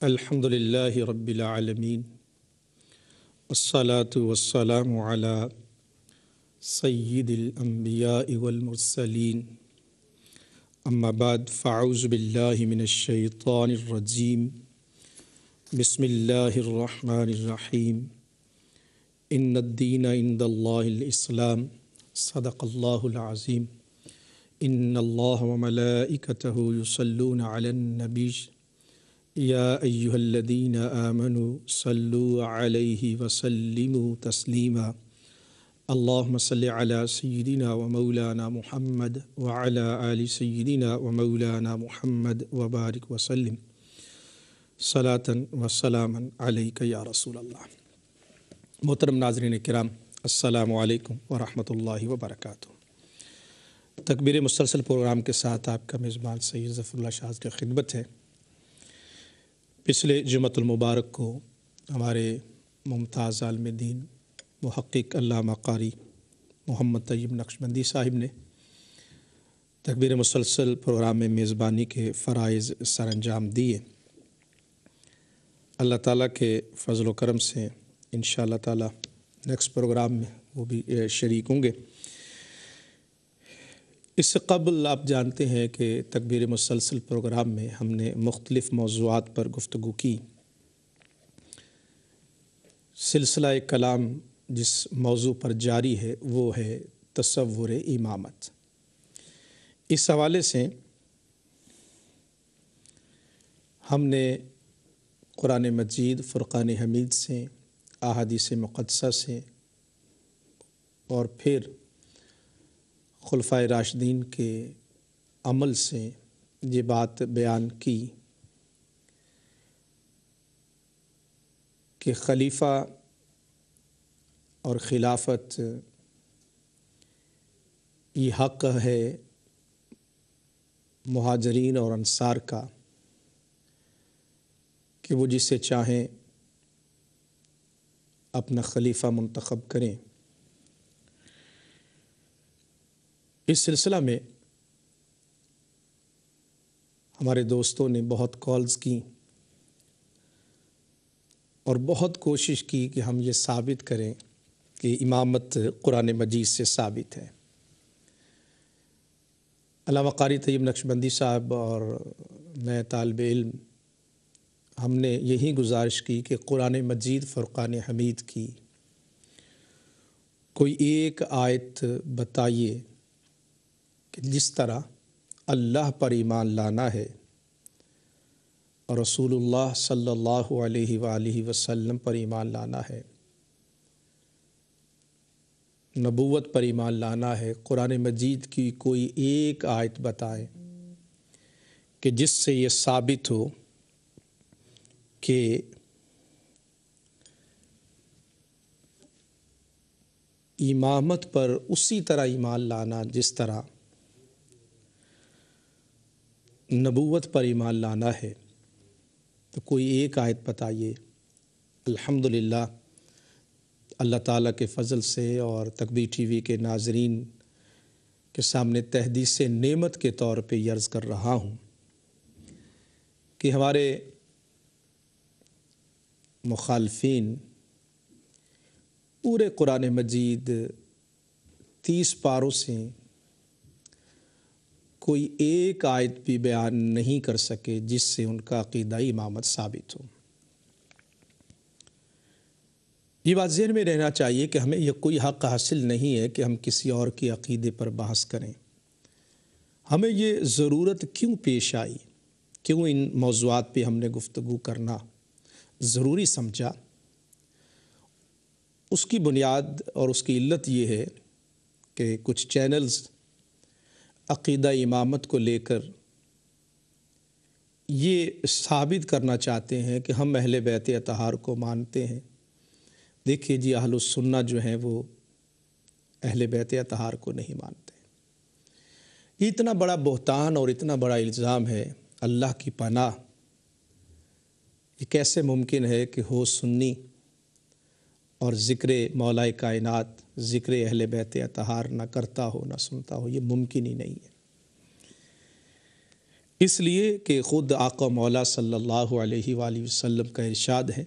الحمدللہ رب العالمین والصلاة والسلام علی سید الانبیاء والمرسلین اما بعد فاعوذ باللہ من الشیطان الرجیم بسم اللہ الرحمن الرحیم ان الدین عند اللہ الاسلام صدق اللہ العظیم ان اللہ وملائکتہ یصلون علی النبی یا ایہا الذین آمنوا صلوا علیہ وسلموا تسلیما اللہم صل علی سیدنا و مولانا محمد وعلی آل سیدنا و مولانا محمد وبارک وسلم صلاۃ و سلاما علیک یا رسول اللہ۔ محترم ناظرین کرام، السلام علیکم ورحمۃ اللہ وبرکاتہ۔ تکبیر مسلسل پروگرام کے ساتھ آپ کا میزبان سید ظفر اللہ شاذ کی خدمت ہے۔ پچھلے جمعۃ المبارک کو ہمارے ممتاز عالم دین محقق علامہ قاری محمد طیب نقشبندی صاحب نے تکبیر مسلسل پروگرام میں میزبانی کے فرائض سر انجام دیے۔ اللہ تعالیٰ کے فضل و کرم سے انشاءاللہ تعالیٰ نیکسٹ پروگرام میں وہ بھی شریک ہوں گے۔ اس سے قبل آپ جانتے ہیں کہ تکبیر مسلسل پروگرام میں ہم نے مختلف موضوعات پر گفتگو کی۔ سلسلہ کلام جس موضوع پر جاری ہے وہ ہے تصور امامت۔ اس حوالے سے ہم نے قرآن مجید، فرقان حمید سے، احادیث مقدسہ سے اور پھر خلفائے راشدین کے عمل سے یہ بات بیان کی کہ خلیفہ اور خلافت یہ حق ہے مہاجرین اور انصار کا کہ وہ جسے چاہیں اپنا خلیفہ منتخب کریں۔ اس سلسلہ میں ہمارے دوستوں نے بہت کالز کی اور بہت کوشش کی کہ ہم یہ ثابت کریں کہ امامت قرآن مجید سے ثابت ہے۔ علامہ قاری طیب نقشبندی صاحب اور میں طالب علم ہم نے یہی گزارش کی کہ قرآن مجید فرقان حمید کی کوئی ایک آیت بتائیے کہ جس طرح اللہ پر ایمان لانا ہے اور رسول اللہ صلی اللہ علیہ وآلہ وسلم پر ایمان لانا ہے، نبوت پر ایمان لانا ہے، قرآن مجید کی کوئی ایک آیت بتائیں کہ جس سے یہ ثابت ہو کہ امامت پر اسی طرح ایمان لانا جس طرح نبوت پر ایمان لانا ہے، تو کوئی ایک آیت بتائیے۔ الحمدللہ اللہ تعالیٰ کے فضل سے اور تکبیر ٹی وی کے ناظرین کے سامنے تحدیث نعمت کے طور پہ یہ عرض کر رہا ہوں کہ ہمارے مخالفین پورے قرآن مجید 30 پاروں سے کوئی ایک آیت بھی بیان نہیں کر سکے جس سے ان کا عقیدہ امامت ثابت ہو۔ یہ بات ذہن میں رہنا چاہیے کہ ہمیں یہ کوئی حق حاصل نہیں ہے کہ ہم کسی اور کے عقیدے پر بحث کریں۔ ہمیں یہ ضرورت کیوں پیش آئی، کیوں ان موضوعات پہ ہم نے گفتگو کرنا ضروری سمجھا، اس کی بنیاد اور اس کی علت یہ ہے کہ کچھ چینلز عقیدہ امامت کو لے کر یہ ثابت کرنا چاہتے ہیں کہ ہم اہل بیت اطہار کو مانتے ہیں۔ دیکھیے جی، اہل السنہ جو ہیں وہ اہل بیت اطہار کو نہیں مانتے۔ یہ اتنا بڑا بہتان اور اتنا بڑا الزام ہے، اللہ کی پناہ۔ یہ کیسے ممکن ہے کہ ہو سنی اور ذکر مولا کائنات، ذکر اہل بیت اطہار نہ کرتا ہو نہ سنتا ہو؟ یہ ممکن ہی نہیں ہے۔ اس لیے کہ خود آقا مولا صلی اللہ علیہ وآلہ وسلم کا ارشاد ہے،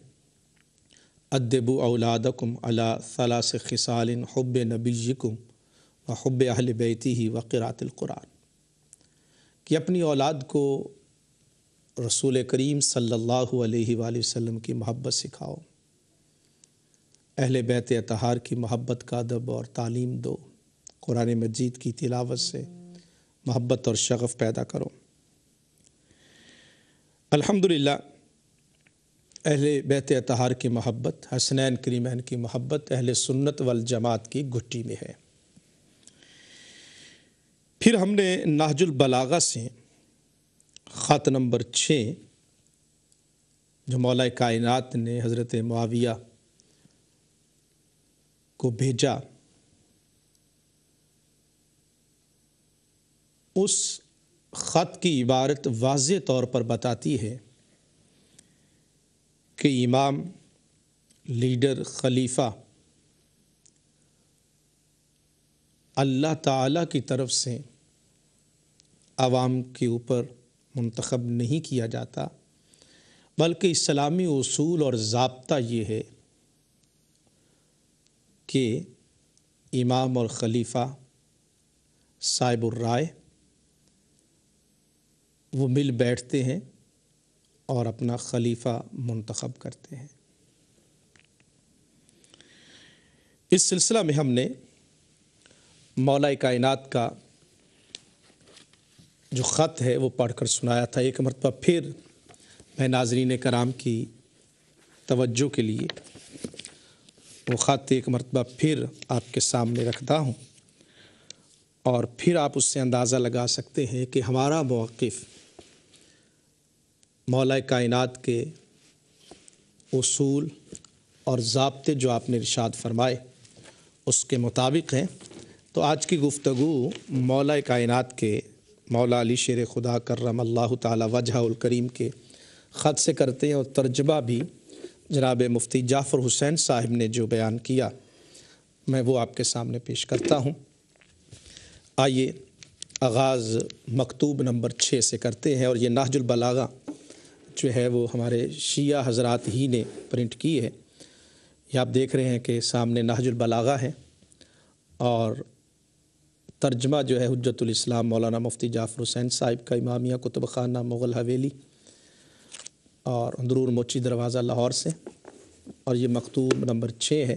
ادبوا اولادکم علی ثلاث خصال حب نبیکم و حب اہل بیتہ و قراءۃ القرآن، کہ اپنی اولاد کو رسول کریم صلی اللہ علیہ وآلہ وسلم کی محبت سکھاؤ، اہل بیت اطہار کی محبت کا ادب اور تعلیم دو، قرآن مجید کی تلاوت سے محبت اور شغف پیدا کرو۔ الحمدللہ اہل بیت اطہار کی محبت، حسنین کریمین کی محبت اہل سنت والجماعت کی گھٹی میں ہے۔ پھر ہم نے نہج البلاغہ سے خط نمبر 6 جو مولا کائنات نے حضرت معاویہ کو بھیجا، اس خط کی عبارت واضح طور پر بتاتی ہے کہ امام، لیڈر، خلیفہ اللہ تعالیٰ کی طرف سے عوام کے اوپر منتخب نہیں کیا جاتا، بلکہ اسلامی اصول اور ضابطہ یہ ہے کہ امام اور خلیفہ صاحب الرائے وہ مل بیٹھتے ہیں اور اپنا خلیفہ منتخب کرتے ہیں۔ اس سلسلہ میں ہم نے مولا کائنات کا جو خط ہے وہ پڑھ کر سنایا تھا۔ ایک مرتبہ پھر میں ناظرین کرام کی توجہ کے لیے وہ خط ایک مرتبہ پھر آپ کے سامنے رکھتا ہوں، اور پھر آپ اس سے اندازہ لگا سکتے ہیں کہ ہمارا موقف مولا کائنات کے اصول اور ضابطے جو آپ نے ارشاد فرمائے اس کے مطابق ہیں۔ تو آج کی گفتگو مولا کائنات کے مولا علی شیر خدا کرم اللہ تعالی وجہ الکریم کے خط سے کرتے ہیں، اور ترجمہ بھی جناب مفتی جعفر حسین صاحب نے جو بیان کیا میں وہ آپ کے سامنے پیش کرتا ہوں۔ آئیے آغاز مکتوب نمبر 6 سے کرتے ہیں، اور یہ نہج البلاغہ جو ہے وہ ہمارے شیعہ حضرات ہی نے پرنٹ کی ہے۔ یہ آپ دیکھ رہے ہیں کہ سامنے نہج البلاغہ ہے، اور ترجمہ جو ہے حجت الاسلام مولانا مفتی جعفر حسین صاحب کا، امامیہ کتب خانہ مغل حویلی اور اندرور موچی دروازہ لاہور سے، اور یہ مکتوب نمبر 6 ہے۔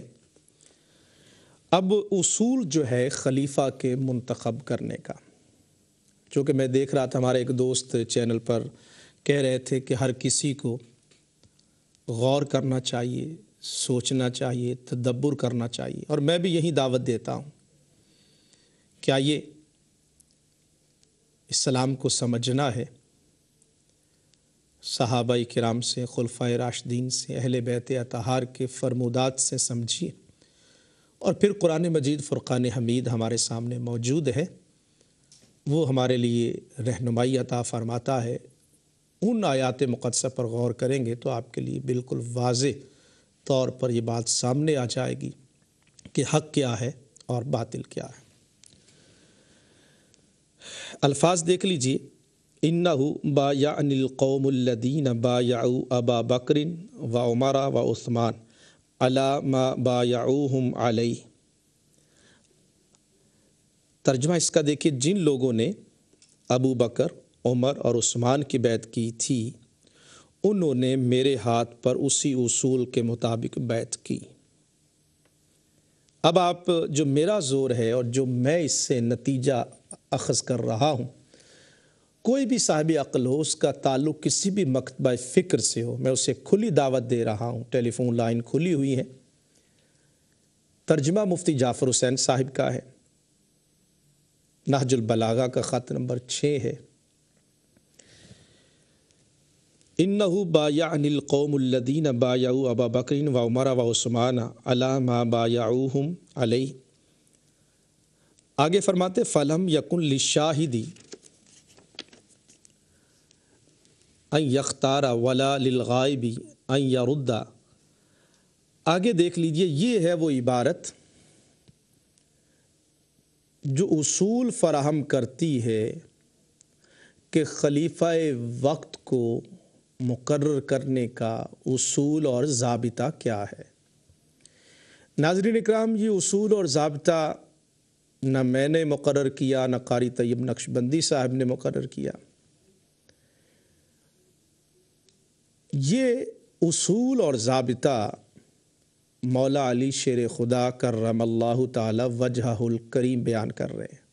اب اصول جو ہے خلیفہ کے منتخب کرنے کا، چونکہ میں دیکھ رہا تھا ہمارے ایک دوست چینل پر کہہ رہے تھے کہ ہر کسی کو غور کرنا چاہیے، سوچنا چاہیے، تدبر کرنا چاہیے، اور میں بھی یہی دعوت دیتا ہوں۔ کیا یہ اسلام کو سمجھنا ہے، صحابہ کرام سے، خلفائے راشدین سے، اہل بیت اطہار کے فرمودات سے سمجھیے، اور پھر قرآن مجید فرقان حمید ہمارے سامنے موجود ہے، وہ ہمارے لیے رہنمائی عطا فرماتا ہے۔ ان آیات مقدسہ پر غور کریں گے تو آپ کے لیے بالکل واضح طور پر یہ بات سامنے آ جائے گی کہ حق کیا ہے اور باطل کیا ہے۔ الفاظ دیکھ لیجئے، اِنَّهُ بَایَعَنِ الْقَوْمُ الَّذِينَ بَایَعُوا أَبَا بَکْرٍ وَعُمَرَ وَعُثْمَانَ عَلَى مَا بَایَعُوهُمْ عَلَیْهِ۔ ترجمہ اس کا دیکھیے، جن لوگوں نے ابو بکر، عمر اور عثمان کی بیعت کی تھی انہوں نے میرے ہاتھ پر اسی اصول کے مطابق بیعت کی۔ اب آپ جو میرا زور ہے اور جو میں اس سے نتیجہ اخذ کر رہا ہوں، کوئی بھی صاحب عقل ہو، اس کا تعلق کسی بھی مکتبہ فکر سے ہو، میں اسے کھلی دعوت دے رہا ہوں، ٹیلی فون لائن کھلی ہوئی ہے۔ ترجمہ مفتی جعفر حسین صاحب کا ہے، نہج البلاغہ کا خط نمبر 6 ہے۔ اِنَّهُ بَایَعَنِ الْقَوْمُ الَّذِينَ بَایَعُوا أَبَا بَکْرٍ وَعُمَرَ وَعُثْمَانَ عَلَى مَا بَایَعُوهُمْ عَلَیْهِ۔ آگے فرماتے فَلَمْ یَکُنْ لِلشَّاہِدِ أَن یختار وَلَا لِلْغَائِبِ أَن یَرُدَّ۔ آگے دیکھ لیجئے، یہ ہے وہ عبارت جو اصول فراہم کرتی ہے کہ خلیفہ وقت کو مقرر کرنے کا اصول اور ضابطہ کیا ہے۔ ناظرین اکرام، یہ اصول اور ضابطہ نہ میں نے مقرر کیا، نہ قاری طیب نقشبندی صاحب نے مقرر کیا۔ یہ اصول اور ضابطہ مولا علی شیر خدا کرم اللہ تعالی وجہہ الکریم بیان کر رہے ہیں۔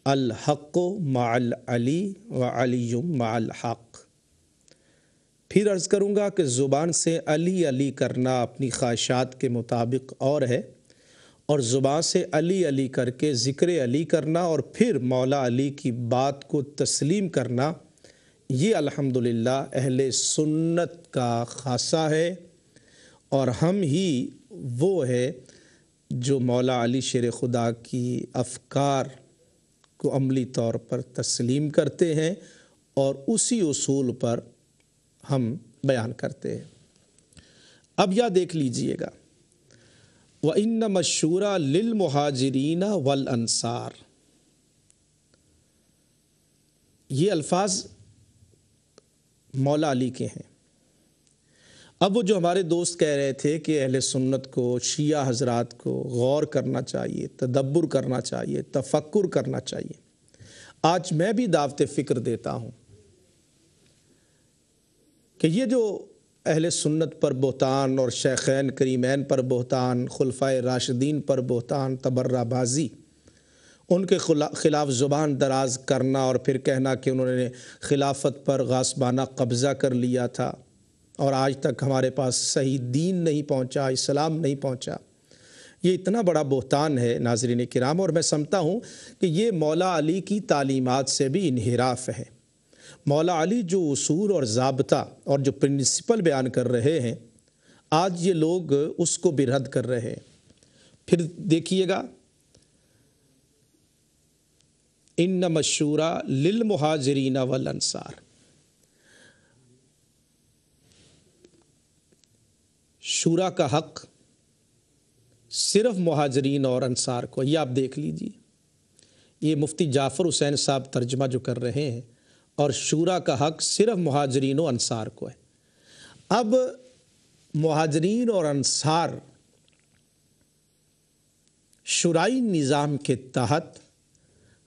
الحق مع العلی وعلی مع الحق۔ پھر عرض کروں گا کہ زبان سے علی علی کرنا اپنی خواہشات کے مطابق اور ہے، اور زبان سے علی علی کر کے ذکر علی کرنا اور پھر مولا علی کی بات کو تسلیم کرنا، یہ الحمدللہ اہل سنت کا خاصہ ہے، اور ہم ہی وہ ہے جو مولا علی شیر خدا کی افکار کو عملی طور پر تسلیم کرتے ہیں اور اسی اصول پر ہم بیان کرتے ہیں۔ اب یہ دیکھ لیجئے گا، وَإِنَّمَا الشُّورَىٰ لِلْمُهَاجِرِينَ وَالْأَنصَارِ، یہ الفاظ مولا علی کے ہیں۔ اب وہ جو ہمارے دوست کہہ رہے تھے کہ اہل سنت کو، شیعہ حضرات کو غور کرنا چاہیے، تدبر کرنا چاہیے، تفکر کرنا چاہیے، آج میں بھی دعوت فکر دیتا ہوں کہ یہ جو اہل سنت پر بہتان اور شیخین کریمین پر بہتان، خلفائے راشدین پر بہتان، تبرہ بازی، ان کے خلاف زبان دراز کرنا اور پھر کہنا کہ انہوں نے خلافت پر غاصبانہ قبضہ کر لیا تھا اور آج تک ہمارے پاس صحیح دین نہیں پہنچا، اسلام نہیں پہنچا، یہ اتنا بڑا بہتان ہے ناظرین کرام، اور میں سمجھتا ہوں کہ یہ مولا علی کی تعلیمات سے بھی انحراف ہے۔ مولا علی جو اصول اور ضابطہ اور جو پرنسپل بیان کر رہے ہیں، آج یہ لوگ اس کو بھی رد کر رہے ہیں۔ پھر دیکھیے گا، انما الشوریٰ للمہاجرین والانصار، شورا کا حق صرف مہاجرین اور انصار کو، یہ آپ دیکھ لیجئے، یہ مفتی جعفر حسین صاحب ترجمہ جو کر رہے ہیں، اور شورا کا حق صرف مہاجرین و انصار کو ہے۔ اب مہاجرین اور انصار شورائی نظام کے تحت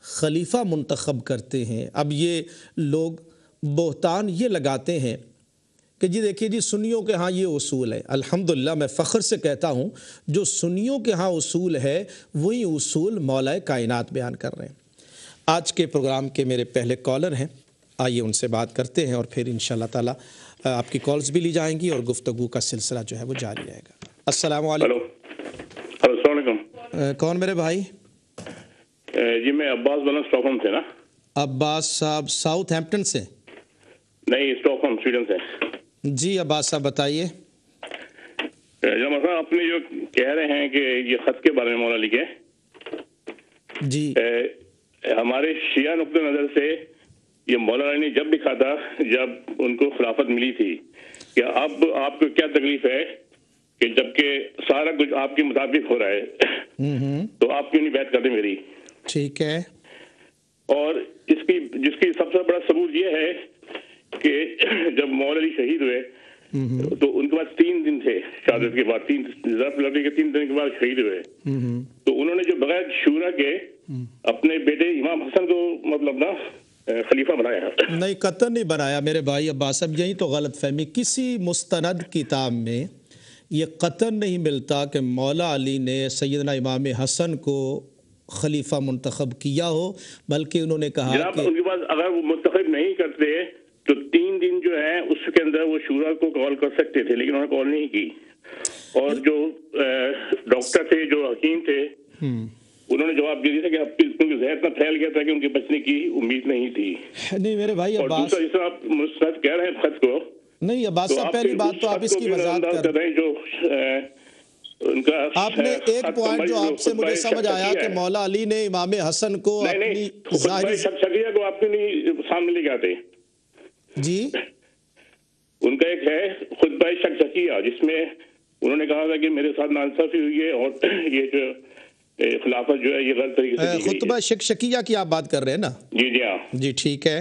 خلیفہ منتخب کرتے ہیں۔ اب یہ لوگ بہتان یہ لگاتے ہیں کہ جی دیکھیے جی سنیوں کے ہاں یہ اصول ہے۔ الحمدللہ میں فخر سے کہتا ہوں جو سنیوں کے ہاں اصول ہے وہی اصول مولا کائنات بیان کر رہے ہیں۔ آج کے پروگرام کے میرے پہلے کالر ہیں، آئیے ان سے بات کرتے ہیں اور پھر انشاءاللہ تعالی آپ کی کالز بھی لی جائیں گی اور گفتگو کا سلسلہ جو ہے وہ جاری رہے گا۔ السلام علیکم۔ السلام علیکم۔ کون میرے بھائی؟ جی میں عباس بولوں اسٹاک ہوم سے نا۔ عباس صاحب ساؤتھ ہیمپٹن سے؟ نہیں، اسٹاک ہوم سویڈن سے۔ جی عباس صاحب بتائیے۔ جناب صاحب آپ نے جو کہہ رہے ہیں کہ یہ خط کے بارے میں مولا علی کے، جی ہمارے شیعہ نقطۂ نظر سے یہ مولا علی نے جب لکھا تھا جب ان کو خلافت ملی تھی کہ اب آپ کو کیا تکلیف ہے کہ جبکہ سارا کچھ آپ کے مطابق ہو رہا ہے تو آپ کیوں نہیں بیعت کرتے میری؟ ٹھیک ہے۔ اور جس کی سب سے بڑا ثبوت یہ ہے کہ جب مولا علی شہید ہوئے تو ان کے بعد 3 دن تھے شہادت کے بعد، 3 دن کے بعد شہید ہوئے، تو انہوں نے جو بغیر شورا کے اپنے بیٹے امام حسن کو مطلب نا خلیفہ بنایا۔ نہیں، قطعاً نہیں بنایا میرے بھائی عباس صاحب، یہی تو غلط فہمی۔ کسی مستند کتاب میں یہ قطعاً نہیں ملتا کہ مولا علی نے سیدنا امام حسن کو خلیفہ منتخب کیا ہو، بلکہ انہوں نے کہا جناب کہ ان کے پاس اگر وہ منتخب نہیں کرتے تو 3 دن جو ہے اس کے اندر وہ شورا کو کال کر سکتے تھے، لیکن انہوں نے کال نہیں کی۔ اور جو ڈاکٹر تھے، جو حکیم تھے، انہوں نے جواب دے دیا تھا کہ اب کیونکہ زہر اتنا پھیل گیا تھا کہ ان کے بچنے کی امید نہیں تھی۔ نہیں میرے بھائی اور عباس، دوسرا جس طرح آپ مستند کہہ رہے ہیں خط کو، نہیں عباس صاحب پہلی بات تو آپ اس کی وضاحت کر رہے ہیں جو ان کا آپ نے ایک پوائنٹ جو آپ سے مجھے سمجھ آیا کہ مولا علی نے امام حسن کو اپنی خطبہ شکیہ کو آپ کے نہیں سامنے لے کے آتے؟ جی ان کا ایک ہے خطبہ شکیہ جس میں انہوں نے کہا تھا کہ میرے ساتھ ناانصافی ہوئی ہے اور یہ جو خلافت جو ہے یہ غلط طریقے سے دی گئی ہے۔ خطبہ شکیہ کی آپ بات کر رہے ہیں نا؟ جی جی ہاں جی ٹھیک ہے۔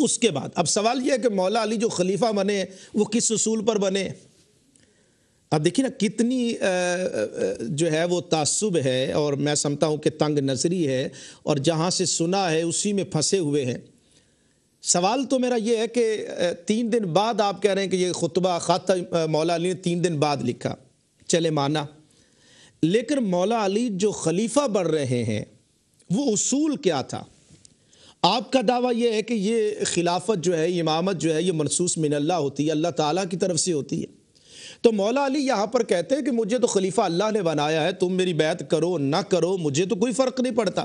اس کے بعد اب سوال یہ ہے کہ مولا علی جو خلیفہ بنے وہ کس اصول پر بنے؟ اب دیکھیں نا کتنی جو ہے وہ تعصب ہے، اور میں سمجھتا ہوں کہ تنگ نظری ہے، اور جہاں سے سنا ہے اسی میں پھنسے ہوئے ہیں۔ سوال تو میرا یہ ہے کہ 3 دن بعد آپ کہہ رہے ہیں کہ یہ خطبہ خط مولا علی نے 3 دن بعد لکھا، چلے مانا، لیکن مولا علی جو خلیفہ بن رہے ہیں وہ اصول کیا تھا؟ آپ کا دعویٰ یہ ہے کہ یہ خلافت جو ہے، امامت جو ہے، یہ منصوص من اللہ ہوتی ہے، اللہ تعالیٰ کی طرف سے ہوتی ہے۔ تو مولا علی یہاں پر کہتے ہیں کہ مجھے تو خلیفہ اللہ نے بنایا ہے، تم میری بیعت کرو نہ کرو مجھے تو کوئی فرق نہیں پڑتا۔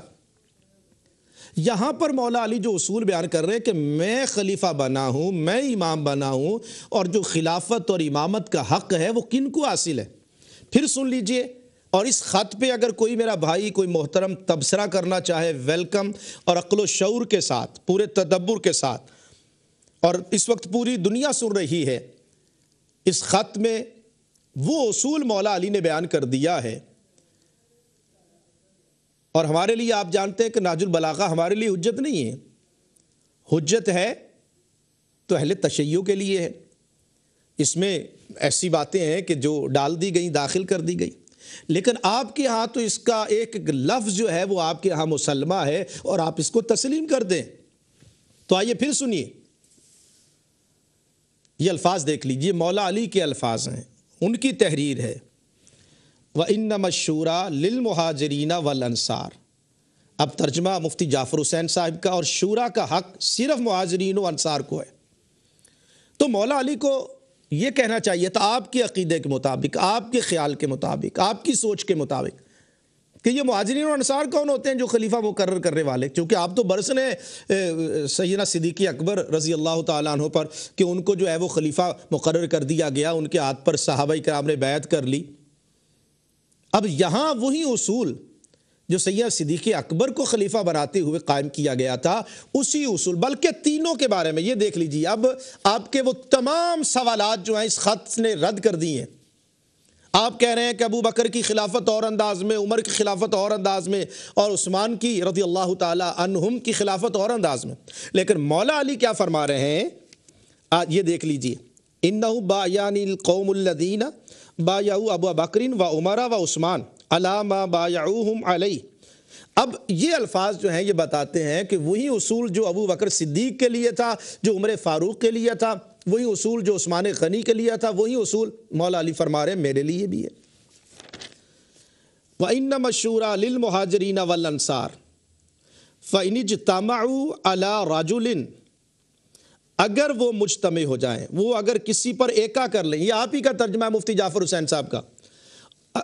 یہاں پر مولا علی جو اصول بیان کر رہے ہیں کہ میں خلیفہ بنا ہوں، میں امام بنا ہوں، اور جو خلافت اور امامت کا حق ہے وہ کن کو حاصل ہے؟ پھر سن لیجئے، اور اس خط پہ اگر کوئی میرا بھائی کوئی محترم تبصرہ کرنا چاہے، ویلکم، اور عقل و شعور کے ساتھ، پورے تدبر کے ساتھ، اور اس وقت پوری دنیا سن رہی ہے، اس خط میں وہ اصول مولا علی نے بیان کر دیا ہے۔ اور ہمارے لیے آپ جانتے ہیں کہ نہج البلاغہ ہمارے لیے حجت نہیں ہے، حجت ہے تو اہل تشیع کے لیے ہے۔ اس میں ایسی باتیں ہیں کہ جو ڈال دی گئیں، داخل کر دی گئی، لیکن آپ کے ہاں تو اس کا ایک لفظ جو ہے وہ آپ کے ہاں مسلمہ ہے، اور آپ اس کو تسلیم کر دیں۔ تو آئیے پھر سنیے، یہ الفاظ دیکھ لیجئے، مولا علی کے الفاظ ہیں، ان کی تحریر ہے، وَإِنَّمَا الشُّورَىٰ لِلْمُهَاجِرِينَ وَالْأَنصَارِ۔ اب ترجمہ مفتی جعفر حسین صاحب کا، اور شورا کا حق صرف مہاجرین و انصار کو ہے۔ تو مولا علی کو یہ کہنا چاہیے تھا آپ کے عقیدے کے مطابق، آپ کے خیال کے مطابق، آپ کی سوچ کے مطابق، کہ یہ مہاجرین و انصار کون ہوتے ہیں جو خلیفہ مقرر کرنے والے؟ کیونکہ آپ تو برسن ہیں سیدنا صدیق اکبر رضی اللہ تعالیٰ عنہ پر کہ ان کو جو ہے وہ خلیفہ مقرر کر دیا گیا، ان کے ہاتھ پر صحابہ کرام نے بیعت کر لی۔ اب یہاں وہی اصول جو سید صدیق اکبر کو خلیفہ بناتے ہوئے قائم کیا گیا تھا، اسی اصول، بلکہ تینوں کے بارے میں یہ دیکھ لیجیے۔ اب آپ کے وہ تمام سوالات جو ہیں اس خط نے رد کر دی ہیں۔ آپ کہہ رہے ہیں کہ ابو بکر کی خلافت اور انداز میں، عمر کی خلافت اور انداز میں، اور عثمان کی رضی اللہ تعالی عنہم کی خلافت اور انداز میں، لیکن مولا علی کیا فرما رہے ہیں؟ یہ دیکھ لیجیے، انہو بایانی القوم الذین بایعوا ابو بکر و عمر و عثمان علی ما بایعوہم علیہ۔ اب یہ الفاظ جو ہیں یہ بتاتے ہیں کہ وہی اصول جو ابو بکر صدیق کے لیے تھا، جو عمر فاروق کے لیے تھا، وہی اصول جو عثمان غنی کے لیے تھا، وہی اصول مولا علی فرما رہے ہیں میرے لیے بھی ہے۔ وَإِنَّمَا الشُّورَىٰ لِلْمُهَاجِرِينَ وَالْأَنصَارِ فَإِنِ اجْتَمَعُوا عَلَىٰ رَجُلٍ، اگر وہ مجتمع ہو جائیں، وہ اگر کسی پر ایکا کر لیں، یہ آپ ہی کا ترجمہ ہے مفتی جعفر حسین صاحب کا،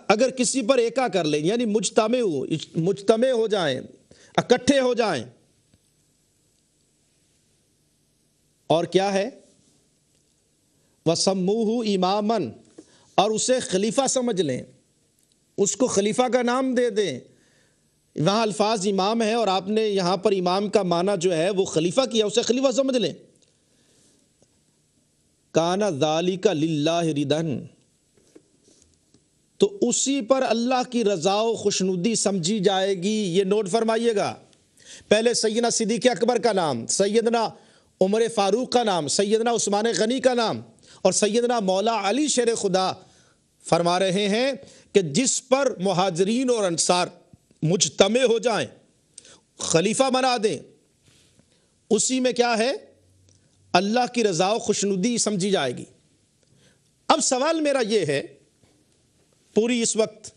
اگر کسی پر ایکا کر لیں یعنی مجتمع ہو جائیں، اکٹھے ہو جائیں، اور کیا ہے؟ وَسَمُّوهُ إِمَامًا، اور اسے خلیفہ سمجھ لیں، اس کو خلیفہ کا نام دے دیں۔ وہاں الفاظ امام ہے اور آپ نے یہاں پر امام کا معنی جو ہے وہ خلیفہ کیا، اسے خلیفہ سمجھ لیں۔ کَانَ ذَلِكَ لِلَّهِ رِدًا، تو اسی پر اللہ کی رضا و خوشنودی سمجھی جائے گی۔ یہ نوٹ فرمائیے گا، پہلے سیدنا صدیق اکبر کا نام، سیدنا عمر فاروق کا نام، سیدنا عثمان غنی کا نام، اور سیدنا مولا علی شیر خدا فرما رہے ہیں کہ جس پر مہاجرین اور انصار مجتمع ہو جائیں، خلیفہ بنا دیں، اسی میں کیا ہے؟ اللہ کی رضا و خوشنودی سمجھی جائے گی۔ اب سوال میرا یہ ہے، پوری اس وقت